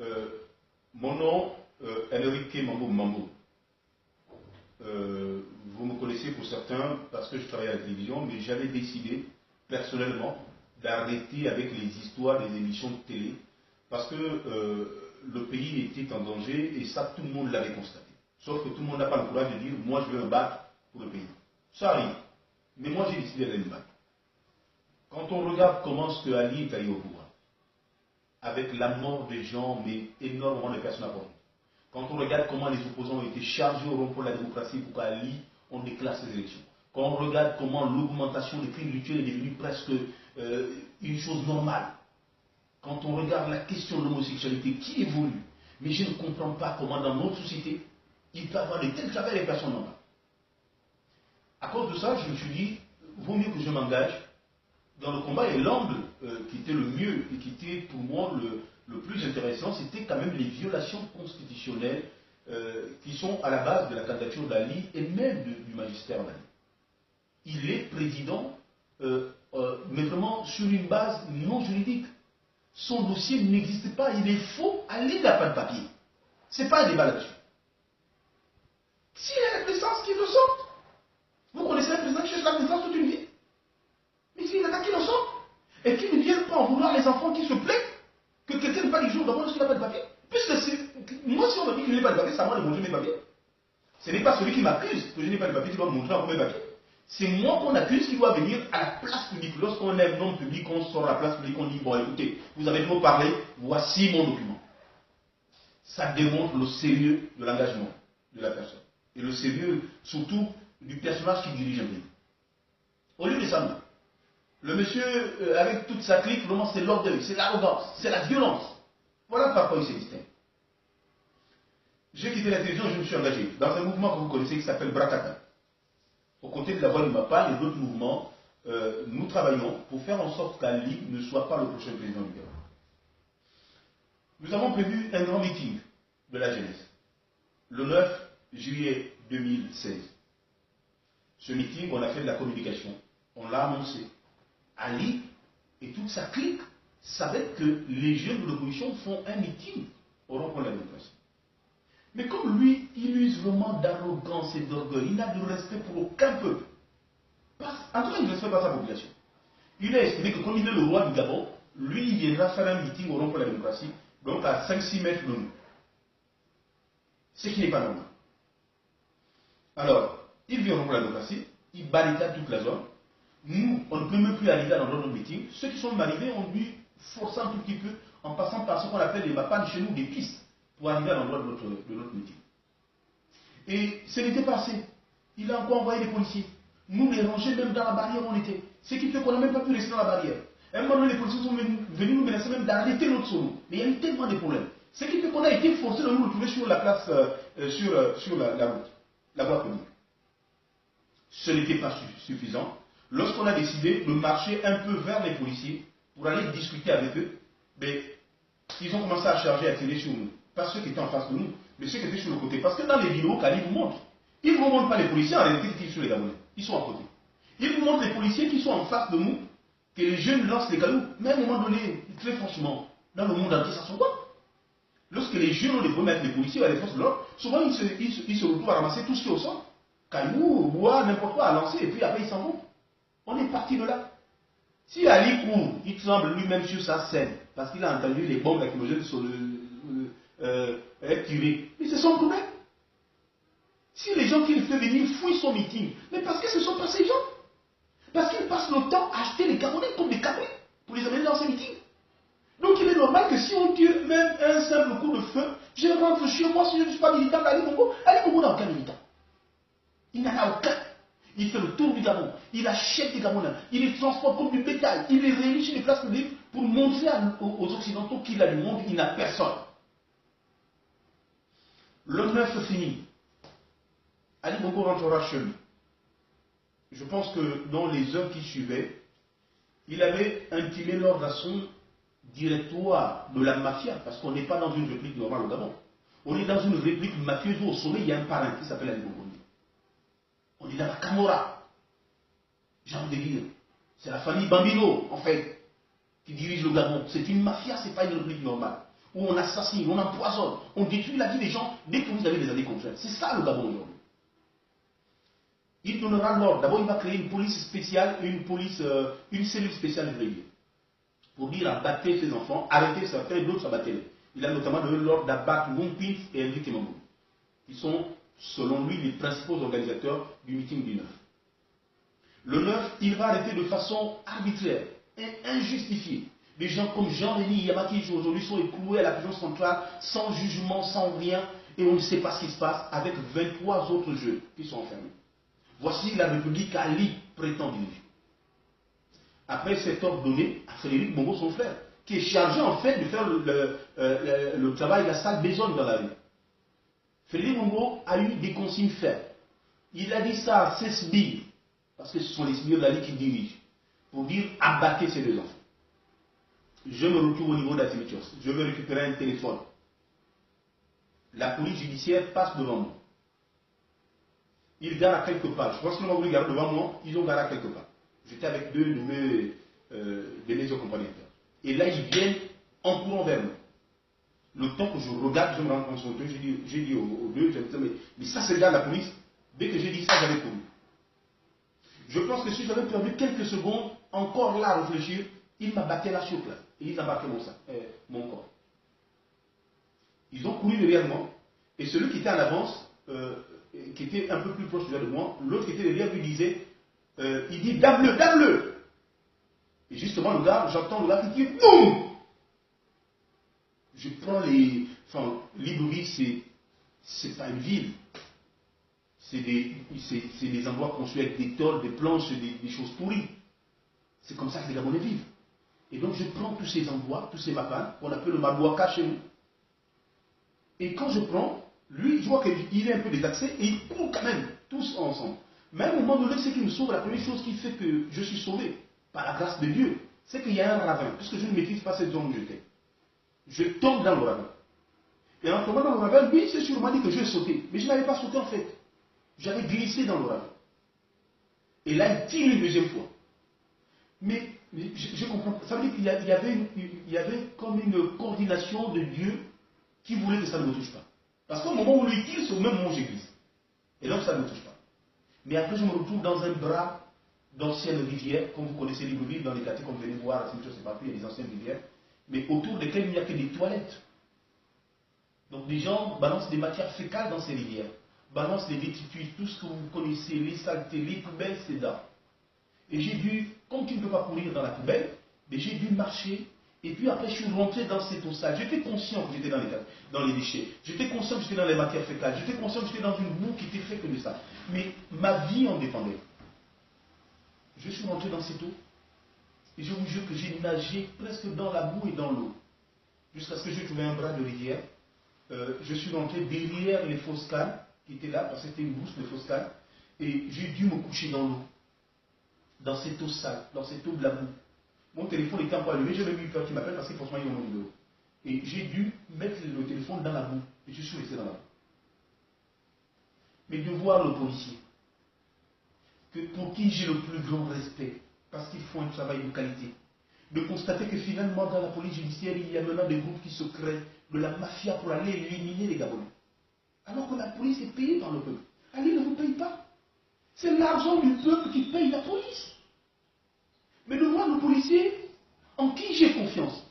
Euh, Mon nom, Enrique Mambo Mambo. Vous me connaissez pour certains parce que je travaille à la télévision, mais j'avais décidé personnellement d'arrêter avec les histoires des émissions de télé parce que le pays était en danger et ça tout le monde l'avait constaté. Sauf que tout le monde n'a pas le courage de dire moi je veux me battre pour le pays. Ça arrive. Mais moi j'ai décidé d'aller me battre. Quand on regarde comment ce que Ali est allé au pouvoir, avec la mort des gens, mais énormément de personnes importantes. Quand on regarde comment les opposants ont été chargés au rond pour la démocratie pour qu'Ali on déclare ces élections. Quand on regarde comment l'augmentation des crimes rituels est devenue presque une chose normale. Quand on regarde la question de l'homosexualité qui évolue, mais je ne comprends pas comment dans notre société, il peut y avoir de tels travail des personnes normales. À cause de ça, je me suis dit, vaut mieux que je m'engage dans le combat et l'angle qui était le mieux et qui était pour moi le plus intéressant, c'était quand même les violations constitutionnelles qui sont à la base de la candidature d'Ali et même du magistère d'Ali. Il est président, mais vraiment sur une base non juridique. Son dossier n'existe pas, il est faux, Ali n'a pas de papier. Ce n'est pas un débat là-dessus. S'il a la présence, qu'il le sorte. Vous connaissez un président qui cherche la présence toute une vie. Mais s'il attaque, qu'il en sorte. Et qu'il ne vienne pas en vouloir les enfants qui se plaignent que quelqu'un n'est pas du jour d'abord parce qu'il n'a pas de papier. Puisque moi, si on me dit que je n'ai pas de papier, c'est à moi de montrer mes papiers. Ce n'est pas celui qui m'accuse que je n'ai pas de papier qui doit me montrer encore mes papiers. C'est moi qu'on accuse qui doit venir à la place publique. Lorsqu'on est un homme public, on sort à la place publique, on dit bon écoutez, vous avez trop parlé, voici mon document. Ça démontre le sérieux de l'engagement de la personne. Et le sérieux surtout du personnage qui dirige un pays. Au lieu de ça, le monsieur, avec toute sa clique, vraiment c'est l'orgueil, c'est l'arrogance, c'est la violence. Voilà par quoi il se distingue. J'ai quitté la télévision et je me suis engagé dans un mouvement que vous connaissez qui s'appelle Brakata. Aux côtés de la Voix du Mapa et d'autres mouvements, nous travaillons pour faire en sorte qu'Ali ne soit pas le prochain président du Gabon. Nous avons prévu un grand meeting de la jeunesse, le 9 juillet 2016. Ce meeting, on a fait de la communication, on l'a annoncé. Ali et toute sa clique savaient que les jeunes de l'opposition font un meeting au rond-point de la démocratie. Mais comme lui, il use vraiment d'arrogance et d'orgueil, il n'a de respect pour aucun peuple. En tout cas, il ne respecte pas sa population. Il a estimé que comme il est le roi du Gabon, lui, il viendra faire un meeting au rond-point de la démocratie, donc à 5-6 mètres de nous. Ce qui n'est pas normal. Alors, il vient au rond-point de la démocratie, il barricade toute la zone. Nous, on ne peut même plus arriver dans notre meeting. Ceux qui sont arrivés, on lui force un tout petit peu en passant par ce qu'on appelle les mapas chez nous, des pistes, pour arriver à l'endroit de notre meeting. Et ce n'était pas assez. Il a encore envoyé des policiers. Nous, les rangés, même dans la barrière, on était. Ce qui fait qu'on n'a même pas pu rester dans la barrière. À un moment donné, les policiers sont venus nous menacer même d'arrêter notre solo. Mais il y a eu tellement de problèmes. Ce qui fait qu'on a été forcé de nous retrouver sur la place, sur la route, la voie publique. Ce n'était pas suffisant. Lorsqu'on a décidé de marcher un peu vers les policiers pour aller discuter avec eux, mais ils ont commencé à charger, à tirer sur nous. Pas ceux qui étaient en face de nous, mais ceux qui étaient sur le côté. Parce que dans les vidéos qu'Ali vous montre, ils ne vous montrent pas les policiers en réalité qui sont sur les Gabonais. Ils sont à côté. Ils vous montrent les policiers qui sont en face de nous, que les jeunes lancent les cailloux. Mais à un moment donné, très franchement, dans le monde entier, ça se voit. Lorsque les jeunes ont des problèmes avec les policiers ou les forces de l'ordre, souvent ils se retrouvent à ramasser tout ce qui est au sol. Cailloux, bois, n'importe quoi à lancer, et puis après ils s'en vont. On est parti de là. Si Ali court, il tremble lui-même sur sa scène, parce qu'il a entendu les bombes lacrymogènes être tirées. Mais c'est son problème. Si les gens qu'il fait venir fouillent son meeting, mais parce que ce ne sont pas ces gens. Parce qu'ils passent le temps à acheter les Gabonais comme des Gabonais pour les amener dans ces meetings. Donc il est normal que si on tire même un simple coup de feu, je rentre chez moi si je ne suis pas militant d'Ali Bongo. Ali Bongo n'a aucun militant. Il n'en a aucun. Il fait le tour du Gabon, il achète des Gabonais, il les transporte comme du bétail, il les réunit sur les places publiques pour montrer aux Occidentaux qu'il a du monde, il n'a personne. Le 9 fini. Ali Bongo rentrera chez lui. Je pense que dans les heures qui suivaient, il avait intimé l'ordre à son directoire de la mafia, parce qu'on n'est pas dans une république normale au Gabon. On est dans une république mafieuse où au sommet il y a un parrain qui s'appelle Ali Bongo. On est dans la Camorra. Genre de dire. C'est la famille Bambino, en fait, qui dirige le Gabon. C'est une mafia, ce n'est pas une république normale. où on assassine, on empoisonne, on détruit la vie des gens dès que vous avez des années contraires. C'est ça le Gabon aujourd'hui. Il donnera l'ordre. D'abord, il va créer une police spéciale, une cellule spéciale, je vais dire, pour dire abattez ces enfants, arrêtez certains, d'autres abattez-les. Il a notamment donné l'ordre d'abattre Ngumpins et Henry Temamou, qui sont, selon lui, les principaux organisateurs du meeting du 9. Le 9, il va arrêter de façon arbitraire et injustifiée des gens comme Jean-Denis Yamaki, qui aujourd'hui sont écroués à la prison centrale, sans jugement, sans rien, et on ne sait pas ce qui se passe, avec 23 autres jeunes qui sont enfermés. Voici la République qu'Ali prétend diriger. Après cet ordre donné à Frédéric Bongo, son frère, qui est chargé en fait de faire le travail, la sale besogne dans la rue. Frédéric Bongo a eu des consignes fermes. Il a dit ça à ses sbires, parce que ce sont les sbires d'Ali qui dirigent, pour dire abattez ces deux enfants. Je me retrouve au niveau d'Atimichos. Je veux récupérer un téléphone. La police judiciaire passe devant moi. Ils garent à quelques pas. Je pense qu'ils m'ont voulu garer devant moi. Ils ont garé à quelques pas. J'étais avec deux de mes accompagnateurs. Et là, ils viennent en courant vers moi. Le temps que je regarde, je me rends compte sur le truc, j'ai dit aux deux, mais ça c'est le gars de la police. Dès que j'ai dit ça, j'avais couru. Je pense que si j'avais perdu quelques secondes, encore là à réfléchir, ils m'abattaient là sur place. Et ils embarquaient mon corps. Ils ont couru derrière moi. Et celui qui était en avance, qui était un peu plus proche de moi, l'autre qui était derrière lui disait, il dit dame-le, dame-le. Et justement, le gars, j'entends le gars qui dit boum. Je prends les. Enfin, Libreville, c'est pas une ville. C'est des endroits construits avec des tôles, des planches, des choses pourries. C'est comme ça que les Gabonais vivent. Et donc je prends tous ces endroits, tous ces mapas, qu'on appelle le Mabouaka chez nous. Et quand je prends, lui, je vois qu'il est un peu détaxé et il court quand même, tous ensemble. Mais à un moment donné, c'est qu'il me sauve. La première chose qui fait que je suis sauvé, par la grâce de Dieu, c'est qu'il y a un ravin. Puisque je ne maîtrise pas cette zone où j'étais. Je tombe dans le ravin. Et en tombant dans le ravin, lui, c'est sûr, m'a dit que je vais sauter. Mais je n'avais pas sauté en fait. J'avais glissé dans le ravin. Et là, il tire une deuxième fois. Mais je comprends. Ça veut dire qu'il y avait comme une coordination de Dieu qui voulait que ça ne me touche pas. Parce qu'au moment où lui tire, c'est au même moment où je glisse. Et donc ça ne me touche pas. Mais après, je me retrouve dans un bras d'anciennes rivières, comme vous connaissez Libreville, dans les quartiers comme vous venez voir, à c'est pas plus, il y a des anciennes rivières, mais autour desquelles il n'y a que des toilettes. Donc des gens balancent des matières fécales dans ces rivières, balancent les détritus, tout ce que vous connaissez, les saletés, les poubelles, c'est là. Et j'ai dû, comme tu ne peux pas courir dans la poubelle, mais j'ai dû marcher. Et puis après, je suis rentré dans cette eau sale. J'étais conscient que j'étais dans les déchets. J'étais conscient que j'étais dans les matières fécales. J'étais conscient que j'étais dans une boue qui était faite que de ça. Mais ma vie en dépendait. Je suis rentré dans cette eau. Et je vous jure que j'ai nagé presque dans la boue et dans l'eau. Jusqu'à ce que j'ai trouvé un bras de rivière. Je suis rentré derrière les fausses cannes qui étaient là, parce que c'était une bouche de fausses cannes. Et j'ai dû me coucher dans l'eau. Dans cette eau sale, dans cette eau de la boue. Mon téléphone était encore allumé, j'avais eu peur qu'il m'appelle parce que forcément il y a mon numéro. Et j'ai dû mettre le téléphone dans la boue. Et je suis resté dans la boue. Mais de voir le policier, pour qui j'ai le plus grand respect, parce qu'ils font un travail de qualité, de constater que finalement dans la police judiciaire, il y a maintenant des groupes qui se créent, de la mafia pour aller éliminer les Gabonais. Alors que la police est payée par le peuple. Ali ne vous paye pas. C'est l'argent du peuple qui paye la police. Mais de voir le policier en qui j'ai confiance.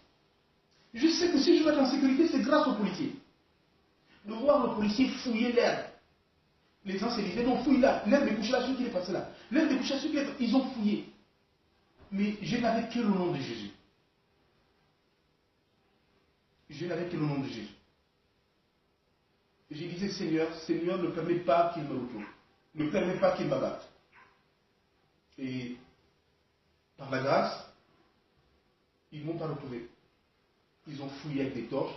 Je sais que si je veux être en sécurité, c'est grâce au policier. De voir le policier fouiller l'herbe. Les gens se disaient, non, fouille là. L'herbe des couchations qui est passée là. L'herbe des couchations qui est passée, ils ont fouillé. Mais je n'avais que le nom de Jésus. Je n'avais que le nom de Jésus. Et je disais, Seigneur, Seigneur, ne permets pas qu'il me retrouve. Ne permets pas qu'il m'abatte. Et par la grâce, ils ne m'ont pas retrouvé. Ils ont fouillé avec des torches,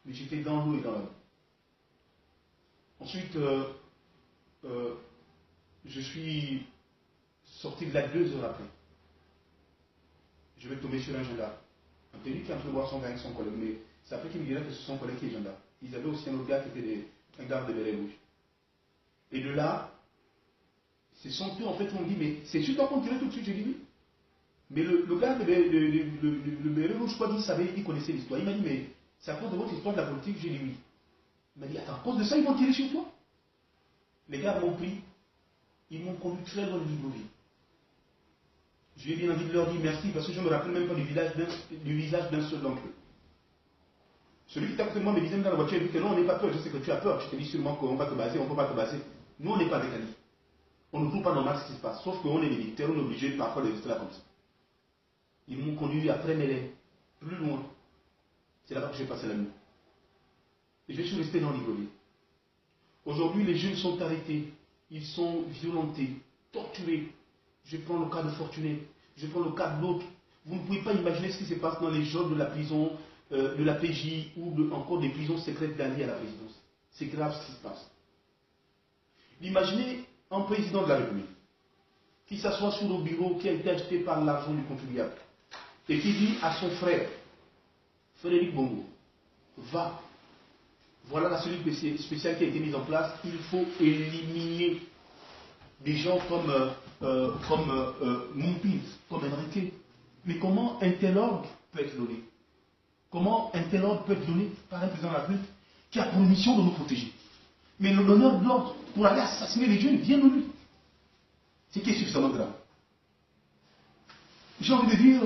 mais j'étais dans l'eau et dans la boue. Ensuite, je suis sorti de là 2 heures après. Je vais tomber sur un gendarme. Un tenu qui est en train de voir son gars avec son collègue, mais c'est après qu'il me dirait que c'est son collègue qui est gendarme. Ils avaient aussi un autre gars qui était un garde de béret rouge. Et de là, c'est son tour en fait, on me dit, mais c'est sûr qu'on tirait tout de suite, j'ai dit oui. Mais le gars, le béret rouge, je crois qu'il savait, il connaissait l'histoire. Il m'a dit, mais c'est à cause de votre histoire de la politique? J'ai dit oui. Il m'a dit, attends, à cause de ça, ils vont tirer sur toi? Les gars m'ont pris, ils m'ont conduit très loin de Libreville. J'ai bien envie de leur dire merci parce que je ne me rappelle même pas du visage d'un seul d'entre eux. Celui qui était à côté de moi me disait dans la voiture, il dit que non, on n'est pas peur, je sais que tu as peur, je te dis sûrement qu'on va te baser, on ne peut pas te baser. Nous, on n'est pas avec Ali. On ne trouve pas normal ce qui se passe, sauf qu'on est des militaires, on est obligé parfois de rester là comme ça. Ils m'ont conduit après Mélène, plus loin. C'est là-bas que j'ai passé la nuit. Et je suis resté dans Libreville. Aujourd'hui, les jeunes sont arrêtés, ils sont violentés, torturés. Je prends le cas de Fortuné, je prends le cas de l'autre. Vous ne pouvez pas imaginer ce qui se passe dans les geôles de la prison, de la PJ ou encore des prisons secrètes d'Ali à la présidence. C'est grave ce qui se passe. Imaginez un président de la République qui s'assoit sur le bureau qui a été acheté par l'argent du contribuable et qui dit à son frère, Frédéric Bongo, va, voilà la cellule spéciale qui a été mise en place, il faut éliminer des gens comme Moupins, comme Enrique. Mais comment un tel ordre peut être donné? Comment un tel ordre peut être donné par un président de la République qui a pour mission de nous protéger? Mais l'honneur de l'ordre pour aller assassiner les jeunes vient de lui. C'est qui est suffisamment grave. J'ai envie de dire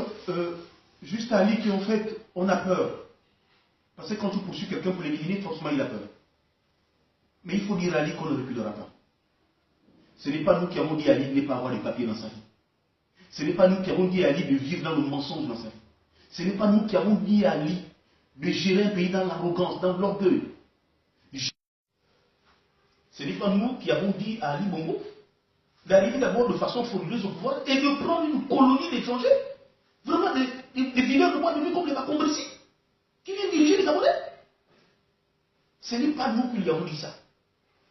juste à Ali qu'en fait, on a peur. Parce que quand tu poursuis quelqu'un pour l'éliminer, forcément il a peur. Mais il faut dire à Ali qu'on ne reculera pas. Ce n'est pas nous qui avons dit à Ali de ne pas avoir les papiers dans sa vie. Ce n'est pas nous qui avons dit à Ali de vivre dans le mensonge dans sa vie. Ce n'est pas nous qui avons dit à Ali de gérer un pays dans l'arrogance, dans l'orgueil. Ce n'est pas nous qui avons dit à Ali Bongo d'arriver d'abord de façon frauduleuse au pouvoir et de prendre une colonie d'étrangers. Vraiment des leaders de bois de nuit comme les Bakombressi qui viennent diriger les Gabonais. Ce n'est pas nous qui lui avons dit ça.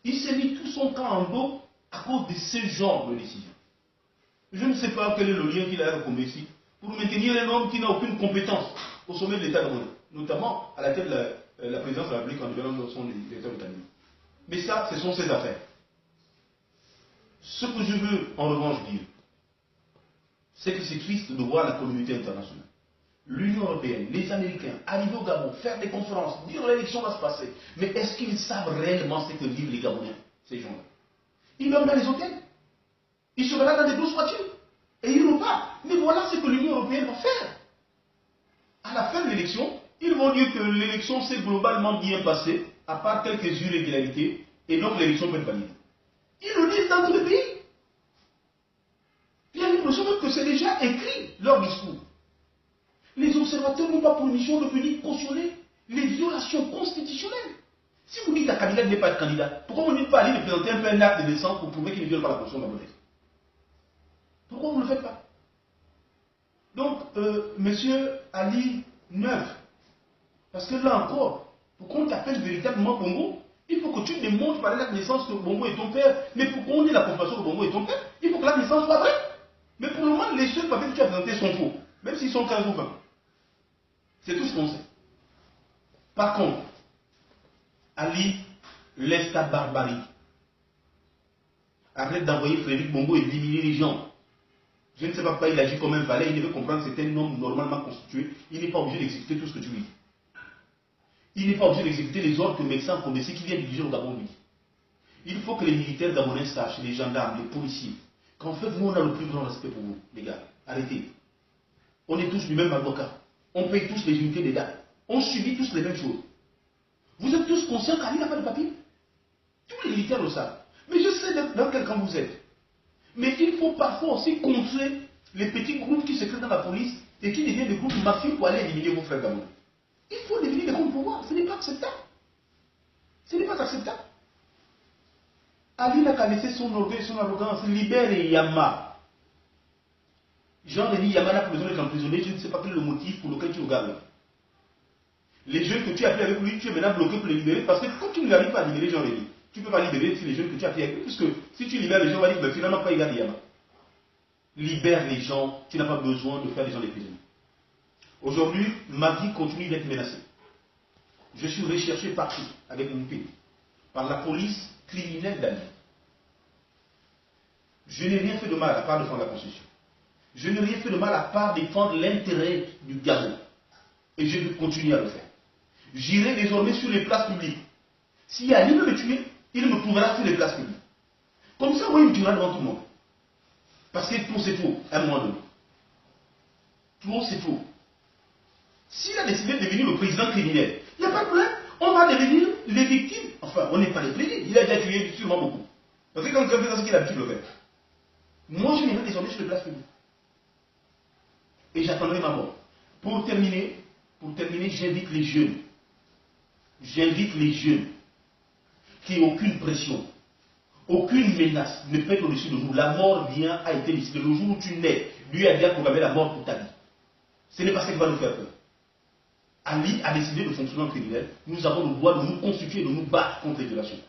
Il s'est mis tout son camp en dos à cause de ce genre de décision. Je ne sais pas quel est le lien qu'il a avec Bakombressi pour maintenir un homme qui n'a aucune compétence au sommet de l'État gabonais, notamment à la tête de la présidence de la République en devenant son directeur de cabinet. Mais ça, ce sont ses affaires. Ce que je veux en revanche dire, c'est que c'est triste de voir la communauté internationale, l'Union européenne, les Américains arriver au Gabon, faire des conférences, dire l'élection va se passer. Mais est-ce qu'ils savent réellement ce que vivent les Gabonais, ces gens-là? Ils dorment dans les hôtels, ils se baladent dans des grosses voitures, et ils repartent. Mais voilà ce que l'Union européenne va faire. À la fin de l'élection, ils vont dire que l'élection s'est globalement bien passée, à part quelques irrégularités, et donc l'élection peut être valide. Ils le disent dans tous les pays. Il y a l'impression que c'est déjà écrit, leur discours. Les observateurs n'ont pas pour mission de venir cautionner les violations constitutionnelles. Si vous dites à Kabila de ne pas être candidat, pourquoi vous ne dites pas aller présenter un peu un acte de naissance pour prouver qu'il ne viole pas la constitution gabonaise? Pourquoi vous ne le faites pas? Donc, monsieur Ali Neuf, parce que là encore, pour qu'on t'appelle véritablement Bongo, il faut que tu démontres par l'acte de naissance que Bongo est ton père. Mais pour qu'on ait la confirmation que Bongo est ton père, il faut que l'acte de naissance soit vrai. Mais pour le moment, les seuls papiers que tu as présentés sont faux, même s'ils sont 15 ou 20. C'est tout ce qu'on sait. Par contre, Ali, laisse ta barbarie. Arrête d'envoyer Frédéric Bongo et d'éliminer les gens. Je ne sais pas pourquoi il agit comme un valet, il devait comprendre que c'est un homme normalement constitué. Il n'est pas obligé d'exécuter tout ce que tu lui dis. Il n'est pas obligé d'exécuter les ordres que le médecin Kondesi qui vient diriger au Gabon lui. Il faut que les militaires gabonais sachent, les gendarmes, les policiers, qu'en fait, nous, on a le plus grand respect pour vous, les gars. Arrêtez. On est tous du même avocat. On paye tous les unités d'État. On subit tous les mêmes choses. Vous êtes tous conscients qu'Ali n'a pas de papier? Tous les militaires le savent. Mais je sais dans quel camp vous êtes. Mais il faut parfois aussi contrer les petits groupes qui se créent dans la police et qui deviennent des groupes mafieux pour aller éliminer vos frères gabonais. Il faut devenir des groupes pouvoir. Ce n'est pas acceptable. Ce n'est pas acceptable. Ali n'a qu'à laisser son orgueil, son arrogance, libère Yama. Jean-Denis Yama n'a pas besoin d'être emprisonné, je ne sais pas quel est le motif pour lequel tu regardes. Les jeunes que tu as pris avec lui, tu es maintenant bloqué pour les libérer, parce que quand tu n'arrives pas à libérer Jean-Denis, tu ne peux pas libérer les jeunes que tu as pris avec lui, puisque si tu libères les gens, on va dire que finalement pas égal Yama. Libère les gens, tu n'as pas besoin de faire des gens des prisonniers. Aujourd'hui, ma vie continue d'être menacée. Je suis recherché partout, avec mon pays, par la police criminelle d'Ali. Je n'ai rien fait de mal à part défendre la Constitution. Je n'ai rien fait de mal à part défendre l'intérêt du Gabon. Et je vais continuer à le faire. J'irai désormais sur les places publiques. S'il y a lieu de me tuer, il me trouvera sur les places publiques. Comme ça, moi, il me tuera devant tout le monde. Parce que tout c'est faux, à un moment donné. Tout c'est faux. S'il a décidé de devenir le président criminel, il n'y a pas de problème. On va devenir les victimes. Enfin, on n'est pas les plaignants. Il a déjà tué sûrement beaucoup. Parce que quand quelqu'un fait ça, c'est qu'il a l'habitude de le faire. Moi, je n'irai désormais sur les places publiques. Et j'attendrai ma mort. Pour terminer, j'invite les jeunes. J'invite les jeunes qui n'ont aucune pression, aucune menace ne pèse au-dessus de nous. La mort vient, a été décidée. Le jour où tu nais, lui a déjà programmé la mort pour ta vie. Ce n'est pas ce qui va nous faire peur. Ali a décidé de fonctionner en criminel. Nous avons le droit de nous constituer, de nous battre contre les violations.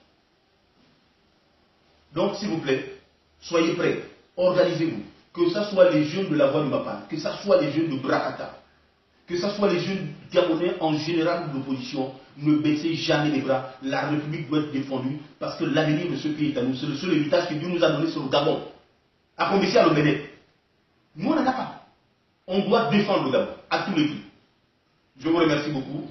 Donc, s'il vous plaît, soyez prêts, organisez-vous. Que ce soit les jeunes de la voie du Mapa, que ce soit les jeunes de Brakata, que ce soit les jeunes gabonais en général de l'opposition, ne baissez jamais les bras. La République doit être défendue parce que l'avenir de ce pays est à nous. C'est le seul héritage que Dieu nous a donné sur le Gabon. À commencer à le mener. Nous, on n'en a pas. On doit défendre le Gabon à tous les prix. Je vous remercie beaucoup.